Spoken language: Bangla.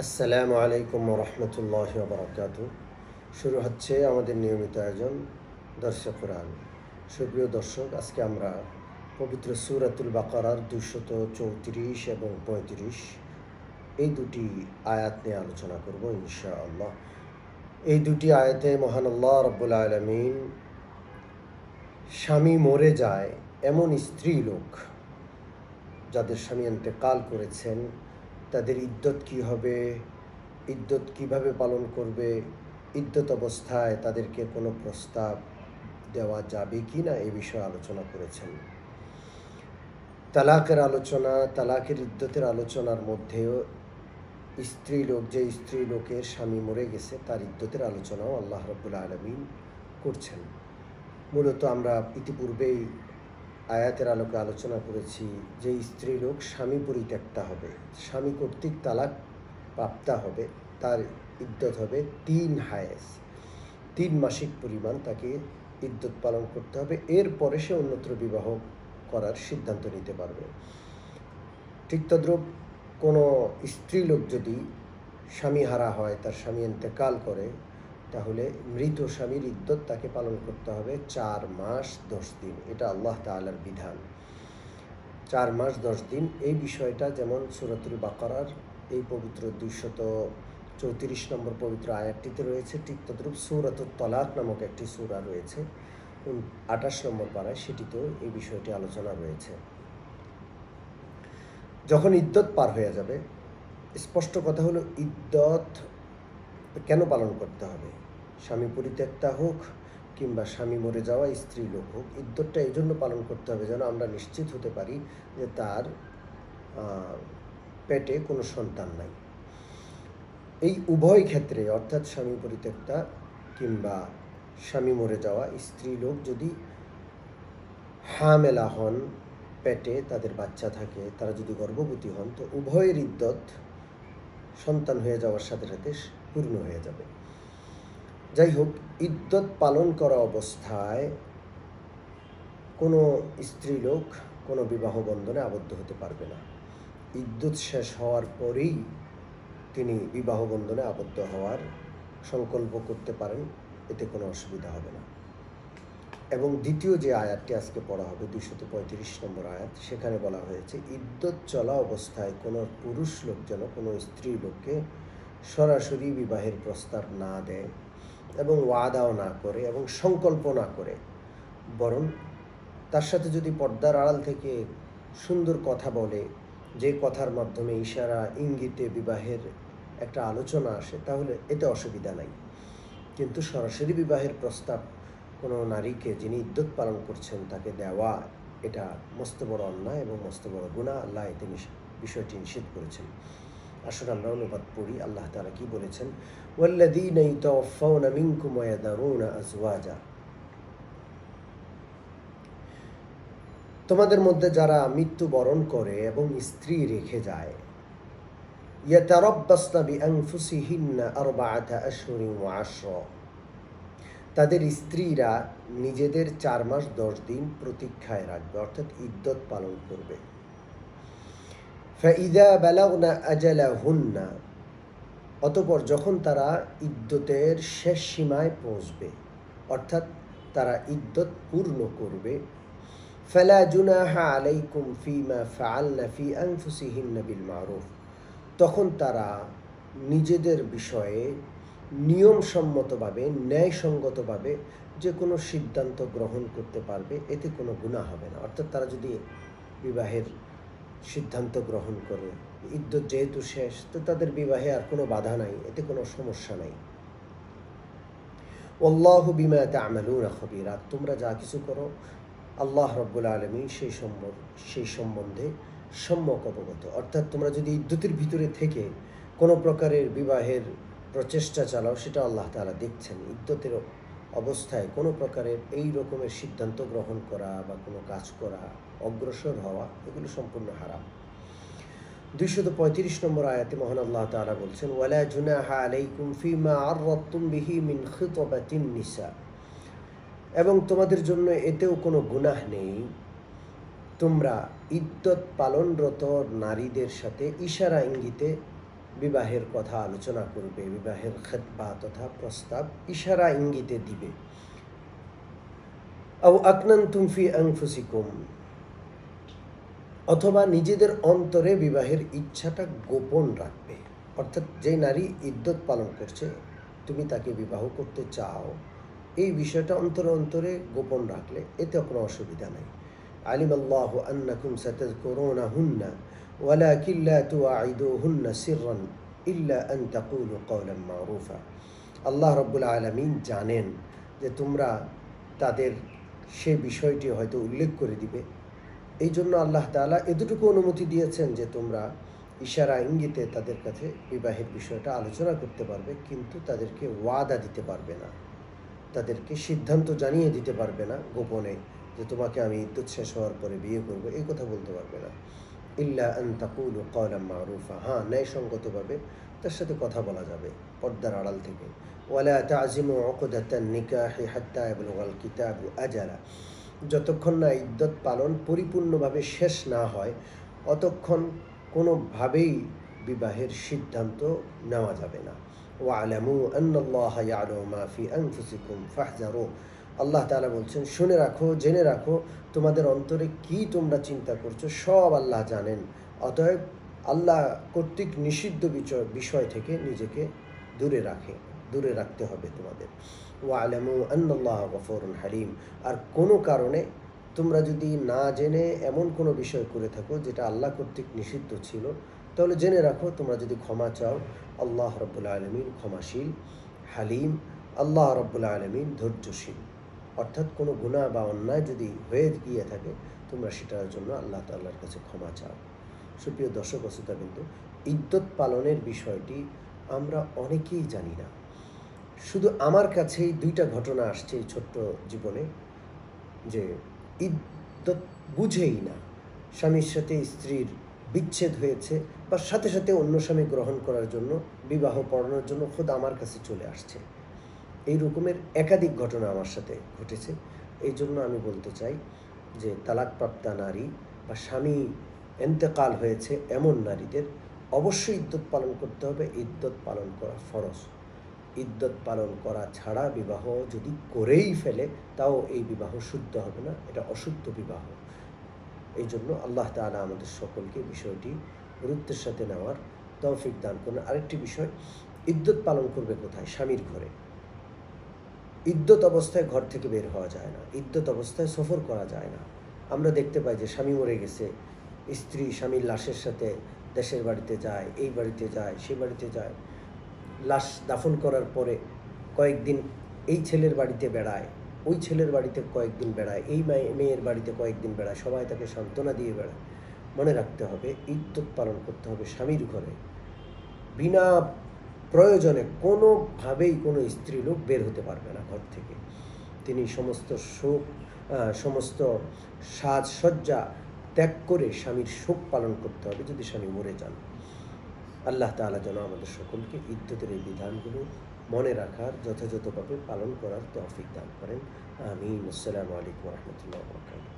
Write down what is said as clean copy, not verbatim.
আসসালামু আলাইকুম রহমতুল্লাহ বারাকাতু। শুরু হচ্ছে আমাদের নিয়মিত আয়োজন দর্শক কোরআন। সুপ্রিয় দর্শক, আজকে আমরা পবিত্র সূরাতুল বাকারার 234 এবং 35 এই দুটি আয়াত নিয়ে আলোচনা করব ইনশাআল্লাহ। এই দুটি আয়াতে মহান আল্লাহ রব্বুল আলামিন স্বামী মরে যায় এমন স্ত্রী লোক যাদের স্বামী ইন্তেকাল করেছেন, তাদের ইদ্যত কী হবে, ইদ্যত কিভাবে পালন করবে, ইদ্যত অবস্থায় তাদেরকে কোনো প্রস্তাব দেওয়া যাবে কি না এই বিষয়ে আলোচনা করেছেন। তালাকের আলোচনা, তালাকের ইদ্যতের আলোচনার মধ্যেও যে স্ত্রী লোকের স্বামী মরে গেছে তার ইদ্যতের আলোচনাও আল্লাহ রাব্বুল আলামিন করছেন। মূলত আমরা ইতিপূর্বেই আয়াতের আলোকে আলোচনা করেছি যে স্ত্রী লোক স্বামী পরিত্যক্তা হবে, স্বামী কর্তৃক তালাক প্রাপ্তা হবে, তার ইদ্যত হবে 3 হায়েস, 3 মাসিক পরিমাণ তাকে ইদ্যত পালন করতে হবে। এরপরে সে অন্যত্র বিবাহ করার সিদ্ধান্ত নিতে পারবে। ঠিক তদ্রূপ কোনো স্ত্রী লোক যদি স্বামী হারা হয়, তার স্বামী ইন্তেকাল করে, তাহলে মৃত স্বামীর ইদ্যত তাকে পালন করতে হবে 4 মাস 10 দিন। এটা আল্লাহ তাআলার বিধান, 4 মাস 10 দিন। এই বিষয়টা যেমন সূরাতুল বাকারার এই পবিত্র 234 নম্বর পবিত্র আয়াতটিতে রয়েছে, ঠিক তদ্রূপ সূরাতুত তালাক নামক একটি সূরা রয়েছে 28 নম্বর পারায়, সেটিতেও এই বিষয়টি আলোচনা রয়েছে। যখন ইদ্যত পার হয়ে যাবে, স্পষ্ট কথা হলো ইদ্যত কেন পালন করতে হবে? স্বামী পরিত্যক্তা হোক কিংবা স্বামী মরে যাওয়া স্ত্রী লোক হোক, ইদ্যতটা এই জন্য পালন করতে হবে যেন আমরা নিশ্চিত হতে পারি যে তার পেটে কোনো সন্তান নাই। এই উভয় ক্ষেত্রে, অর্থাৎ স্বামী পরিত্যক্তা কিংবা স্বামী মরে যাওয়া স্ত্রী লোক যদি হামেলা হন, পেটে তাদের বাচ্চা থাকে, তারা যদি গর্ভবতী হন, তো উভয়ের ইদ্যত সন্তান হয়ে যাওয়ার সাথে সাথে পূর্ণ হয়ে যাবে। যাই হোক, ইদ্যত পালন করা অবস্থায় কোনো স্ত্রী লোক কোনো বিবাহ বন্ধনে আবদ্ধ হতে পারবে না। ইদ্যত শেষ হওয়ার পরেই তিনি বিবাহ বন্ধনে আবদ্ধ হওয়ার সংকল্প করতে পারেন, এতে কোনো অসুবিধা হবে না। এবং দ্বিতীয় যে আয়াতটি আজকে পড়া হবে 235 নম্বর আয়াত, সেখানে বলা হয়েছে ইদ্যত চলা অবস্থায় কোনো পুরুষ লোক যেন কোনো স্ত্রী লোককে সরাসরি বিবাহের প্রস্তাব না দেয় এবং ওয়াদাও না করে এবং সংকল্প না করে, বরং তার সাথে যদি পর্দার আড়াল থেকে সুন্দর কথা বলে, যে কথার মাধ্যমে ইশারা ইঙ্গিতে বিবাহের একটা আলোচনা আসে, তাহলে এতে অসুবিধা নাই। কিন্তু সরাসরি বিবাহের প্রস্তাব কোনো নারীকে যিনি ইদ্যত পালন করছেন তাকে দেওয়া, এটা মস্ত বড় অন্যায় এবং মস্ত বড় গুনাহ। আল্লাহ এতে বিষয়টি নিষেধ করেছেন। আসলে আমরা অনুবাদ পড়ি, আল্লাহ তাআলা কি বলেছেন? ওয়াল্লাযীনা ইয়াতাওয়াফাউনা মিনকুম ওয়া ইয়াযারুনা আযওয়াজা, তোমাদের মধ্যে যারা মৃত্যুবরণ করে এবং স্ত্রী রেখে যায়, ইয়াতারাব্বাসনা বিআনফুসিহিন্না আরবাআতা আশহুরিন ওয়া আশরা, তাদের স্ত্রীরা নিজেদের 4 মাস 10 দিন প্রতীক্ষায় রাখবে, অর্থাৎ ইদ্যত পালন করবে। ফাইযা বালাগনা আজালাহুন্না, অতঃপর যখন তারা ইদ্যতের শেষ সীমায় পৌঁছবে, অর্থাৎ তারা ইদ্যত পূর্ণ করবে, ফালা জুনাহা আলাইকুম ফিমা ফাআলনা ফি আনফুসিহিন্না বিল মারুফ, তখন তারা নিজেদের বিষয়ে নিয়মসম্মতভাবে, ন্যায়সঙ্গতভাবে যে কোনো সিদ্ধান্ত গ্রহণ করতে পারবে, এতে কোনো গুনাহ হবে না। অর্থাৎ তারা যদি বিবাহের সিদ্ধান্ত গ্রহণ করে, ইদ্যত যেহেতু শেষ, তো তাদের বিবাহে আর কোনো বাধা নাই, এতে কোনো সমস্যা নাই। আল্লাহু বিমা তা'মালুনা খবীরা, তোমরা যা কিছু করো আল্লাহ রাব্বুল আলামিন সেই সম্বন্ধে সম্যক অবগত। অর্থাৎ তোমরা যদি ইদ্যতের ভিতরে থেকে কোনো প্রকারের বিবাহের প্রচেষ্টা চালাও, সেটা আল্লাহ তাআলা দেখছেন। ইদ্যতের অবস্থায় কোনো প্রকারের এই রকমের সিদ্ধান্ত গ্রহণ করা বা কোনো কাজ করা, অগ্রসর হওয়া, এগুলো সম্পূর্ণ হারাম। 235 নম্বর আয়াতে মহান আল্লাহ তাআলা বলছেন, ওয়ালা জুনাহা আলাইকুম ফিমা আররাতুম বিহি মিন খিতবাতিন নিসা, এবং তোমাদের জন্য এতেও কোনো গুনাহ নেই তোমরা ইদ্যত পালনরত নারীদের সাথে ইশারা ইঙ্গিতে বিবাহের কথা আলোচনা করবে, বিবাহের খেতবা তথা প্রস্তাব ইশারা ইঙ্গিতে দিবে। আও আকনানতুম ফি আনফুসিকুম, অথবা নিজেদের অন্তরে বিবাহের ইচ্ছাটা গোপন রাখবে। অর্থাৎ যে নারী ইদ্যত পালন করছে, তুমি তাকে বিবাহ করতে চাও, এই বিষয়টা অন্তরে অন্তরে গোপন রাখলে এতে কোনো অসুবিধা নেই। আলিমাল্লাহু আন্নাকুম সাতাযকুরুনাহুন্না ওয়ালাকিন লা তুআইদুহুন্না সিররান ইল্লা আন তাকুলু কওলান মারুফা। আল্লাহ রাব্বুল আলামিন জানেন যে তোমরা তাদের সে বিষয়টি হয়তো উল্লেখ করে দিবে। এই জন্য আল্লাহ তাআলা এতটুকু অনুমতি দিয়েছেন যে তোমরা ইশারা ইঙ্গিতে তাদের কাছে বিবাহের বিষয়টা আলোচনা করতে পারবে, কিন্তু তাদেরকে ওয়াদা দিতে পারবে না, তাদেরকে সিদ্ধান্ত জানিয়ে দিতে পারবে না গোপনে যে তোমাকে আমি ইদ্যত শেষ হওয়ার পরে বিয়ে করব, এই কথা বলতে পারবে না। ইল্লা আন তাকুলু কওলান মারুফা, হ্যাঁ ন্যায়সঙ্গতভাবে তার সাথে কথা বলা যাবে পর্দার আড়াল থেকে। ওয়ালা তাযিমু উকদাতান নিকাহি হাত্তা ইয়াবলুগাল কিতাবু আজালা, যতক্ষণ না ইদ্যত পালন পরিপূর্ণভাবে শেষ না হয় অতক্ষণ কোনোভাবেই বিবাহের সিদ্ধান্ত নেওয়া যাবে না। ওয়ালামু আন্নাল্লাহা ইয়ালামু মা ফি আনফুসিকুম ফাহযারু, আল্লাহ তাআলা বলছেন শুনে রাখো, জেনে রাখো, তোমাদের অন্তরে কি তোমরা চিন্তা করছো সব আল্লাহ জানেন। অতএব আল্লাহ কর্তৃক নিষিদ্ধ বিষয় থেকে নিজেকে দূরে রাখতে হবে তোমাদের। ওয়ালামু আন্নাল্লাহা গফুরুন হালিম, আর কোনো কারণে তোমরা যদি না জেনে এমন কোনো বিষয় করে থাকো যেটা আল্লাহ কর্তৃক নিষিদ্ধ ছিল, তাহলে জেনে রাখো তোমরা যদি ক্ষমা চাও, আল্লাহ রাব্বুল আলামিন ক্ষমাশীল, হালিম, আল্লাহ রাব্বুল আলামিন ধৈর্যশীল। অর্থাৎ কোনো গুনাহ বা অন্যায় যদি হয়ে গিয়ে থাকে তোমরা সেটার জন্য আল্লাহ তাআলার কাছে ক্ষমা চাও। সুপ্রিয় দর্শক ও শ্রোতাবৃন্দ, ইদ্যত পালনের বিষয়টি আমরা অনেকেই জানি না। শুধু আমার কাছেই 2টা ঘটনা আসছে এই ছোট্ট জীবনে, যে ইদ্যত বুঝেই না, স্বামীর সাথে স্ত্রীর বিচ্ছেদ হয়েছে বা সাথে সাথে অন্য স্বামী গ্রহণ করার জন্য, বিবাহ পড়ানোর জন্য খোদ আমার কাছে চলে আসছে। এই রকমের একাধিক ঘটনা আমার সাথে ঘটেছে। এই জন্য আমি বলতে চাই যে তালাকপ্রাপ্তা নারী বা স্বামী ইন্তেকাল হয়েছে এমন নারীদের অবশ্যই ইদ্যত পালন করতে হবে। ইদ্যত পালন করা ফরজ। ইদ্যত পালন করা ছাড়া বিবাহ যদি করেই ফেলে তাও এই বিবাহ শুদ্ধ হবে না, এটা অশুদ্ধ বিবাহ। এই জন্য আল্লাহ তাআলা আমাদের সকলকে বিষয়টি গুরুত্বের সাথে নেওয়ার তৌফিক দান করুন। আরেকটি বিষয়, ইদ্যত পালন করবে কোথায়? স্বামীর ঘরে। ইদ্যত অবস্থায় ঘর থেকে বের হওয়া যায় না, ইদ্যত অবস্থায় সফর করা যায় না। আমরা দেখতে পাই যে স্বামী মরে গেছে, স্ত্রী স্বামীর লাশের সাথে দেশের বাড়িতে যায়, এই বাড়িতে যায়, সেই বাড়িতে যায়, লাশ দাফন করার পরে কয়েকদিন এই ছেলের বাড়িতে বেড়ায়, ওই ছেলের বাড়িতে কয়েকদিন বেড়ায়, এই মেয়ের বাড়িতে কয়েকদিন বেড়ায়, সবাই তাকে সান্ত্বনা দিয়ে বেড়ায়। মনে রাখতে হবে ইদ্যত পালন করতে হবে স্বামীর ঘরে। বিনা প্রয়োজনে কোনোভাবেই কোনো স্ত্রী লোক বের হতে পারবে না ঘর থেকে। তিনি সমস্ত শোক, সমস্ত সাজসজ্জা ত্যাগ করে স্বামীর শোক পালন করতে হবে যদি স্বামী মরে যান। আল্লাহ তাআলা যেন আমাদের সকলকে ইদ্যতের এই বিধানগুলো মনে রাখার, যথাযথভাবে পালন করার তৌফিক দান করেন। আমিন। আসসালামু আলাইকুম ওয়া রাহমাতুল্লাহি ওয়া বারাকাতুহু।